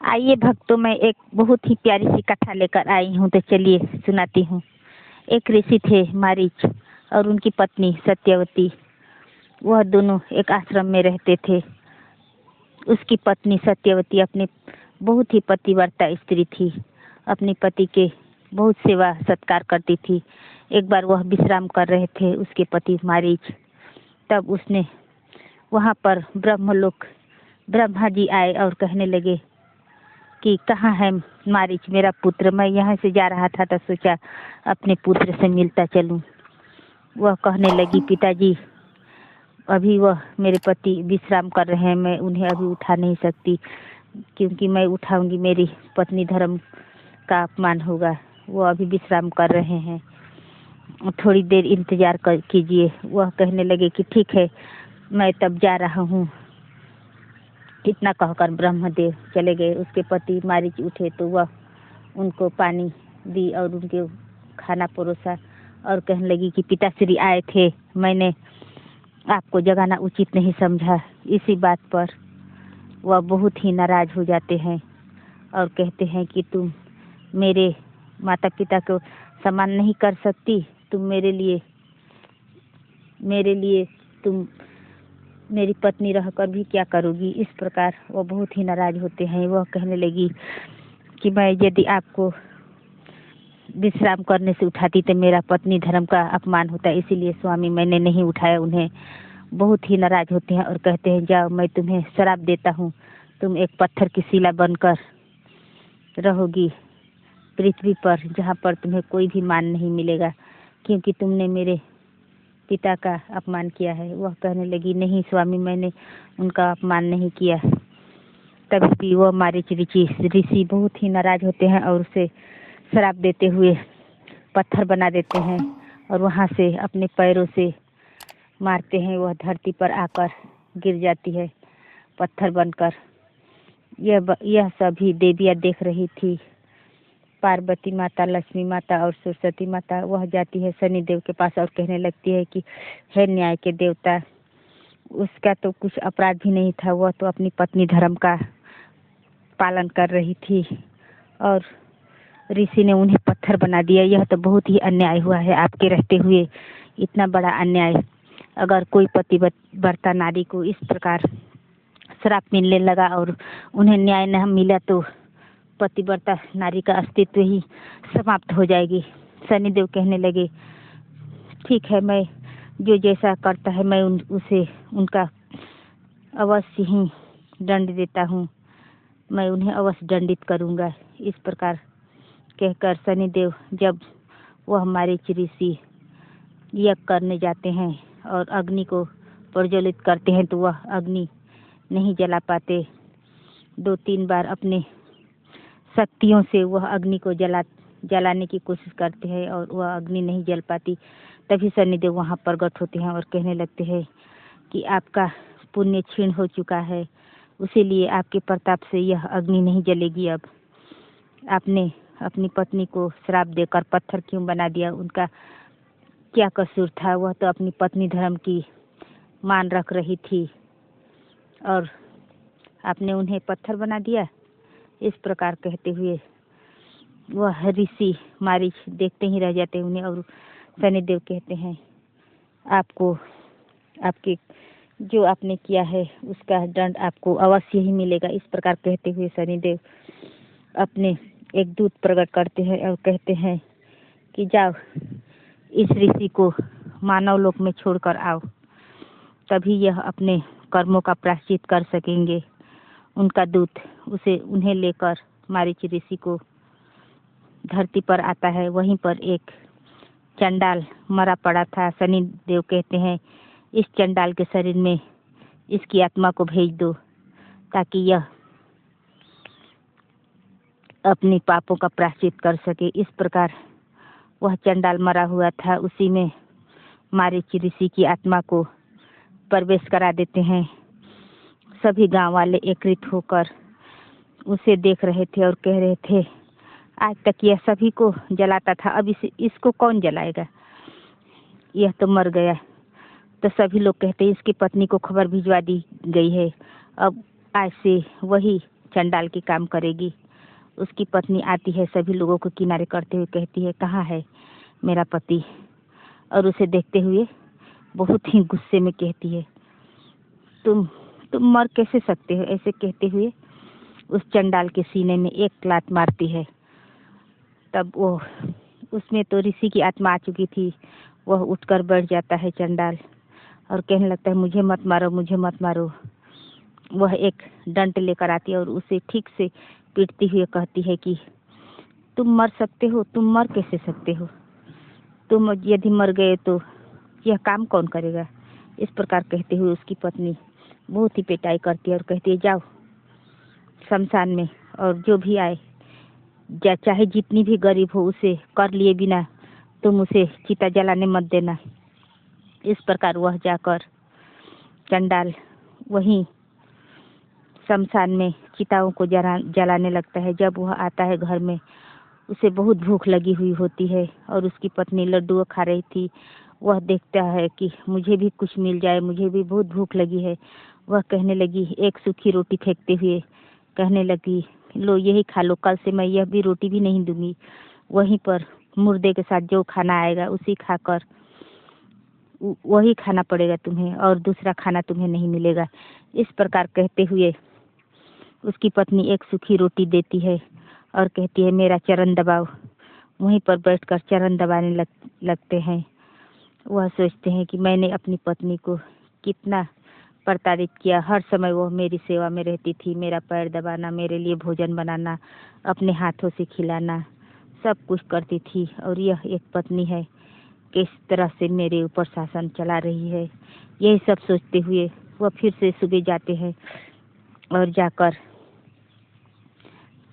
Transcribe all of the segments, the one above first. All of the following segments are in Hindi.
आइए भक्तों, मैं एक बहुत ही प्यारी सी कथा लेकर आई हूँ, तो चलिए सुनाती हूँ। एक ऋषि थे मारीच और उनकी पत्नी सत्यवती। वह दोनों एक आश्रम में रहते थे। उसकी पत्नी सत्यवती अपने बहुत ही पतिव्रता स्त्री थी। अपने पति के बहुत सेवा सत्कार करती थी। एक बार वह विश्राम कर रहे थे, उसके पति मारीच। तब उसने वहाँ पर ब्रह्मलोक ब्रह्मा जी आए और कहने लगे कि कहाँ है मारीच, मेरा पुत्र? मैं यहाँ से जा रहा था तो सोचा अपने पुत्र से मिलता चलूं। वह कहने लगी, पिताजी अभी वह मेरे पति विश्राम कर रहे हैं, मैं उन्हें अभी उठा नहीं सकती, क्योंकि मैं उठाऊंगी मेरी पत्नी धर्म का अपमान होगा। वो अभी विश्राम कर रहे हैं, थोड़ी देर इंतजार कीजिए। वह कहने लगे कि ठीक है, मैं तब जा रहा हूँ। इतना कहकर ब्रह्मदेव चले गए। उसके पति मारीच उठे तो वह उनको पानी दी और उनके खाना परोसा और कहने लगी कि पिताश्री आए थे, मैंने आपको जगाना उचित नहीं समझा। इसी बात पर वह बहुत ही नाराज हो जाते हैं और कहते हैं कि तुम मेरे माता पिता को सम्मान नहीं कर सकती, तुम मेरे लिए तुम मेरी पत्नी रहकर भी क्या करोगी? इस प्रकार वो बहुत ही नाराज होते हैं। वह कहने लगी कि मैं यदि आपको विश्राम करने से उठाती तो मेरा पत्नी धर्म का अपमान होता, इसीलिए स्वामी मैंने नहीं उठाया उन्हें। बहुत ही नाराज होते हैं और कहते हैं, जाओ मैं तुम्हें श्राप देता हूँ, तुम एक पत्थर की शिला बनकर रहोगी पृथ्वी पर, जहाँ पर तुम्हें कोई भी मान नहीं मिलेगा, क्योंकि तुमने मेरे पिता का अपमान किया है। वह कहने लगी, नहीं स्वामी, मैंने उनका अपमान नहीं किया। तभी भी वह मारीच ऋषि बहुत ही नाराज होते हैं और उसे श्राप देते हुए पत्थर बना देते हैं और वहाँ से अपने पैरों से मारते हैं। वह धरती पर आकर गिर जाती है पत्थर बनकर। यह सभी देवियाँ देख रही थी। पार्वती माता, लक्ष्मी माता और सरस्वती माता। वह जाती है शनिदेव के पास और कहने लगती है कि हे न्याय के देवता, उसका तो कुछ अपराध भी नहीं था, वह तो अपनी पत्नी धर्म का पालन कर रही थी और ऋषि ने उन्हें पत्थर बना दिया। यह तो बहुत ही अन्याय हुआ है, आपके रहते हुए इतना बड़ा अन्याय। अगर कोई पतिव्रता नारी को इस प्रकार श्राप मिलने लगा और उन्हें न्याय न मिला तो पतिव्रता नारी का अस्तित्व ही समाप्त हो जाएगी। शनिदेव कहने लगे, ठीक है, मैं जो जैसा करता है मैं उसे उनका अवश्य ही दंड देता हूँ, मैं उन्हें अवश्य दंडित करूँगा। इस प्रकार कहकर शनिदेव जब वह मारीच ऋषि यज्ञ करने जाते हैं और अग्नि को प्रज्वलित करते हैं तो वह अग्नि नहीं जला पाते। 2-3 बार अपने शक्तियों से वह अग्नि को जलाने की कोशिश करते हैं और वह अग्नि नहीं जल पाती। तभी शनिदेव वहाँ प्रकट होते हैं और कहने लगते हैं कि आपका पुण्य क्षीण हो चुका है, इसीलिए आपके प्रताप से यह अग्नि नहीं जलेगी। अब आपने अपनी पत्नी को श्राप देकर पत्थर क्यों बना दिया? उनका क्या कसूर था? वह तो अपनी पत्नी धर्म की मान रख रही थी और आपने उन्हें पत्थर बना दिया। इस प्रकार कहते हुए वह ऋषि मारीच देखते ही रह जाते उन्हें और शनिदेव कहते हैं, आपको आपके जो आपने किया है उसका दंड आपको अवश्य ही मिलेगा। इस प्रकार कहते हुए शनिदेव अपने एक दूत प्रकट करते हैं और कहते हैं कि जाओ इस ऋषि को मानव लोक में छोड़कर आओ, तभी यह अपने कर्मों का प्रायश्चित कर सकेंगे। उनका दूत उन्हें लेकर मारीच ऋषि को धरती पर आता है। वहीं पर एक चंडाल मरा पड़ा था। शनिदेव कहते हैं, इस चंडाल के शरीर में इसकी आत्मा को भेज दो ताकि यह अपने पापों का प्रायश्चित कर सके। इस प्रकार वह चंडाल मरा हुआ था, उसी में मारीच ऋषि की आत्मा को प्रवेश करा देते हैं। सभी गांव वाले एकत्रित होकर उसे देख रहे थे और कह रहे थे, आज तक यह सभी को जलाता था, अब इसको कौन जलाएगा? यह तो मर गया। तो सभी लोग कहते हैं, इसकी पत्नी को खबर भिजवा दी गई है, अब आज से वही चंडाल की काम करेगी। उसकी पत्नी आती है, सभी लोगों को किनारे करते हुए कहती है, कहाँ है मेरा पति? और उसे देखते हुए बहुत ही गुस्से में कहती है, तुम मर कैसे सकते हो? ऐसे कहते हुए उस चंडाल के सीने में एक लात मारती है। तब वो उसमें तो ऋषि की आत्मा आ चुकी थी। वह उठकर बैठ जाता है चंडाल और कहने लगता है, मुझे मत मारो, मुझे मत मारो। वह एक डंट लेकर आती है और उसे ठीक से पीटती हुए कहती है कि तुम मर सकते हो, तुम मर कैसे सकते हो? तुम यदि मर गए तो यह काम कौन करेगा? इस प्रकार कहते हुए उसकी पत्नी बहुत ही पिटाई करती है और कहती है, जाओ शमशान में, और जो भी आए, चाहे जितनी भी गरीब हो, उसे कर लिए बिना तुम उसे चिता जलाने मत देना। इस प्रकार वह जाकर चंडाल वहीं शमशान में चिताओं को जलाने लगता है। जब वह आता है घर में, उसे बहुत भूख लगी हुई होती है और उसकी पत्नी लड्डू खा रही थी। वह देखता है कि मुझे भी कुछ मिल जाए, मुझे भी बहुत भूख लगी है। वह कहने लगी, एक सूखी रोटी फेंकते हुए कहने लगी, लो यही खा लो, कल से मैं यह भी रोटी भी नहीं दूंगी। वहीं पर मुर्दे के साथ जो खाना आएगा उसी खाकर वही खाना पड़ेगा तुम्हें, और दूसरा खाना तुम्हें नहीं मिलेगा। इस प्रकार कहते हुए उसकी पत्नी एक सूखी रोटी देती है और कहती है, मेरा चरण दबाओ। वहीं पर बैठकर चरण दबाने लगते हैं। वह सोचते हैं कि मैंने अपनी पत्नी को कितना प्रताड़ित किया। हर समय वह मेरी सेवा में रहती थी, मेरा पैर दबाना, मेरे लिए भोजन बनाना, अपने हाथों से खिलाना, सब कुछ करती थी। और यह एक पत्नी है, किस तरह से मेरे ऊपर शासन चला रही है। यही सब सोचते हुए वह फिर से सुबह जाते हैं और जाकर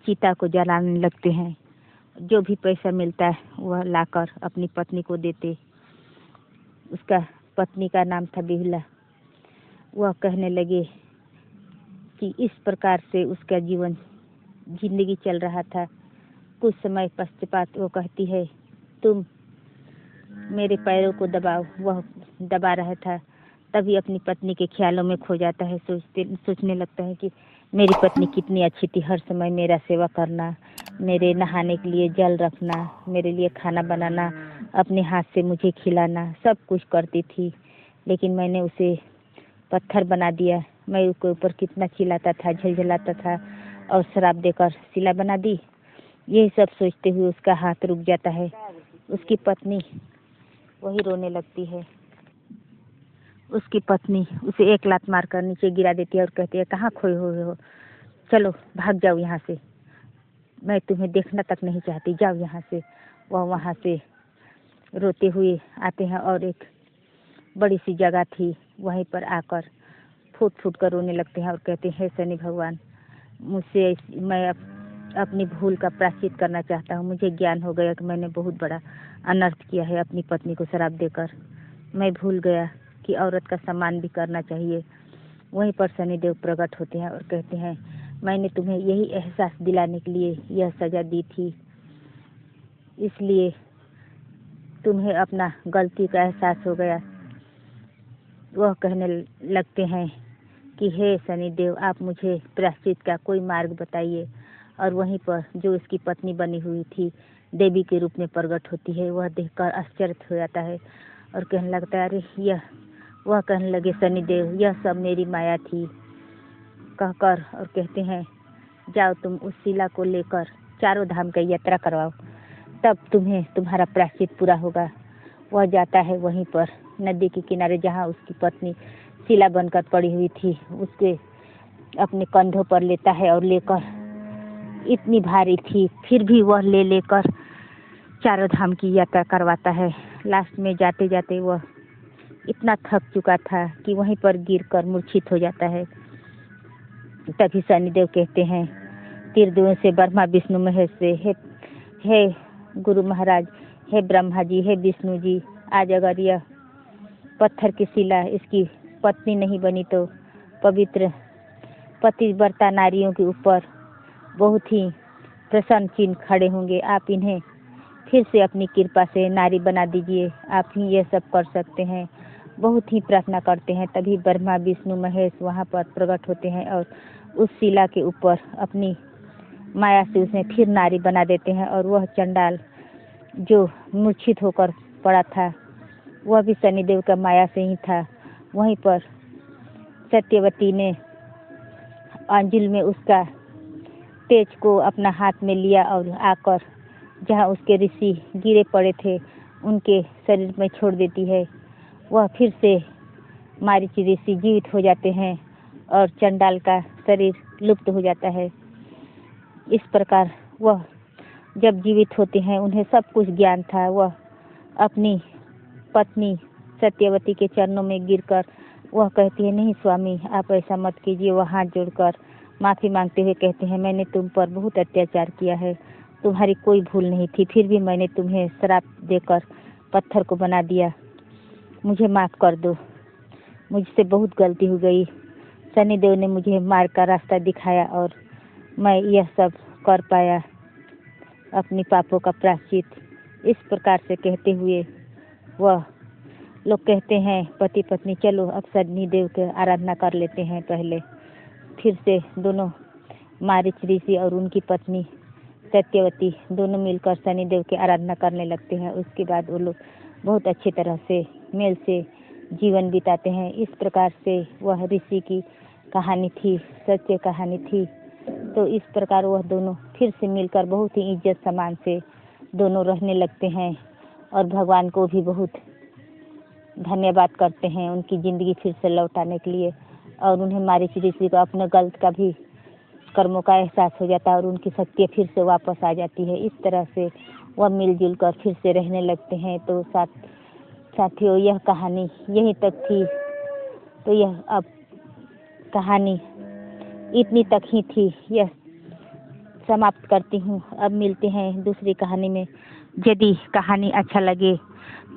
चिता को जलाने लगते हैं। जो भी पैसा मिलता है वह लाकर अपनी पत्नी को देते। उसका पत्नी का नाम था बिहुला। वह कहने लगे कि इस प्रकार से उसका जिंदगी चल रहा था। कुछ समय पश्चात वो कहती है, तुम मेरे पैरों को दबाओ। वह दबा रहा था, तभी अपनी पत्नी के ख्यालों में खो जाता है। सोचने लगता है कि मेरी पत्नी कितनी अच्छी थी, हर समय मेरा सेवा करना, मेरे नहाने के लिए जल रखना, मेरे लिए खाना बनाना, अपने हाथ से मुझे खिलाना, सब कुछ करती थी। लेकिन मैंने उसे पत्थर बना दिया। मैं उसके ऊपर कितना चिल्लाता था, झलझलाता था, और शराब देकर सिला बना दी। यही सब सोचते हुए उसका हाथ रुक जाता है। उसकी पत्नी वही रोने लगती है। उसकी पत्नी उसे एक लात मारकर नीचे गिरा देती है और कहती है, कहाँ खोए हुए हो? चलो भाग जाओ यहाँ से, मैं तुम्हें देखना तक नहीं चाहती, जाओ यहाँ से। वह वहाँ से रोते हुए आते हैं और एक बड़ी सी जगह थी, वहीं पर आकर फूट फूट कर रोने लगते हैं और कहते हैं, हे शनि भगवान, मुझसे मैं अपनी भूल का प्रायश्चित करना चाहता हूँ। मुझे ज्ञान हो गया कि मैंने बहुत बड़ा अनर्थ किया है अपनी पत्नी को शराब देकर। मैं भूल गया कि औरत का सम्मान भी करना चाहिए। वहीं पर शनिदेव प्रकट होते हैं और कहते हैं, मैंने तुम्हें यही एहसास दिलाने के लिए यह सजा दी थी, इसलिए तुम्हें अपना गलती का एहसास हो गया। वह कहने लगते हैं कि हे शनिदेव, आप मुझे प्रायश्चित का कोई मार्ग बताइए। और वहीं पर जो उसकी पत्नी बनी हुई थी देवी के रूप में प्रकट होती है। वह देखकर आश्चर्य हो जाता है और कहने लगता है, अरे यह, वह कहने लगे, शनिदेव यह सब मेरी माया थी कहकर, और कहते हैं, जाओ तुम उस शिला को लेकर चारों धाम की यात्रा करवाओ, तब तुम्हें तुम्हारा प्रायश्चित पूरा होगा। वह जाता है वहीं पर नदी के किनारे जहाँ उसकी पत्नी शिला बनकर पड़ी हुई थी, उसके अपने कंधों पर लेता है और लेकर, इतनी भारी थी फिर भी वह लेकर चारों धाम की यात्रा करवाता है। लास्ट में जाते जाते वह इतना थक चुका था कि वहीं पर गिरकर मूर्छित हो जाता है। तभी शनिदेव कहते हैं, त्रिदेवों से ब्रह्मा विष्णु महेश से, हे गुरु महाराज, हे ब्रह्मा जी, हे विष्णु जी, आज अगर यह पत्थर की शिला इसकी पत्नी नहीं बनी तो पवित्र पतिव्रता नारियों के ऊपर बहुत ही प्रसन्न चिन्ह खड़े होंगे। आप इन्हें फिर से अपनी कृपा से नारी बना दीजिए, आप ही ये सब कर सकते हैं। बहुत ही प्रार्थना करते हैं। तभी ब्रह्मा विष्णु महेश वहाँ पर प्रकट होते हैं और उस शिला के ऊपर अपनी माया से उसे फिर नारी बना देते हैं। और वह चंडाल जो मूर्छित होकर पड़ा था वह भी शनिदेव का माया से ही था। वहीं पर सत्यवती ने अंजुल में उसका तेज को अपना हाथ में लिया और आकर जहाँ उसके ऋषि गिरे पड़े थे उनके शरीर में छोड़ देती है। वह फिर से मारीच ऋषि जीवित हो जाते हैं और चंडाल का शरीर लुप्त हो जाता है। इस प्रकार वह जब जीवित होते हैं उन्हें सब कुछ ज्ञान था। वह अपनी पत्नी सत्यवती के चरणों में गिरकर वह कहती है, नहीं स्वामी आप ऐसा मत कीजिए। वह हाथ जोड़कर माफ़ी मांगते हुए कहते हैं, मैंने तुम पर बहुत अत्याचार किया है, तुम्हारी कोई भूल नहीं थी, फिर भी मैंने तुम्हें श्राप देकर पत्थर को बना दिया, मुझे माफ़ कर दो, मुझसे बहुत गलती हो गई। शनिदेव ने मुझे मार्ग का रास्ता दिखाया और मैं यह सब कर पाया, अपनी पापों का प्रायश्चित। इस प्रकार से कहते हुए वह लोग कहते हैं पति पत्नी चलो अब शनिदेव के आराधना कर लेते हैं। पहले फिर से दोनों मारीच ऋषि और उनकी पत्नी सत्यवती दोनों मिलकर शनिदेव की आराधना करने लगते हैं। उसके बाद वो लोग बहुत अच्छी तरह से मेल से जीवन बिताते हैं। इस प्रकार से वह ऋषि की कहानी थी, सच्ची कहानी थी। तो इस प्रकार वह दोनों फिर से मिलकर बहुत ही इज्जत सम्मान से दोनों रहने लगते हैं और भगवान को भी बहुत धन्यवाद करते हैं उनकी ज़िंदगी फिर से लौटाने के लिए। और उन्हें मारीच ऋषि को अपने गलत का भी कर्मों का एहसास हो जाता है और उनकी शक्ति फिर से वापस आ जाती है। इस तरह से वह मिलजुल कर फिर से रहने लगते हैं। तो साथियों यह कहानी यहीं तक थी। तो यह अब कहानी इतनी तक ही थी, यह समाप्त करती हूँ। अब मिलते हैं दूसरी कहानी में। यदि कहानी अच्छा लगे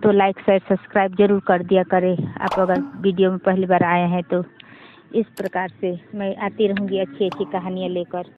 तो लाइक शेयर सब्सक्राइब जरूर कर दिया करें। आप अगर वीडियो में पहली बार आए हैं तो इस प्रकार से मैं आती रहूँगी अच्छी अच्छी कहानियाँ लेकर।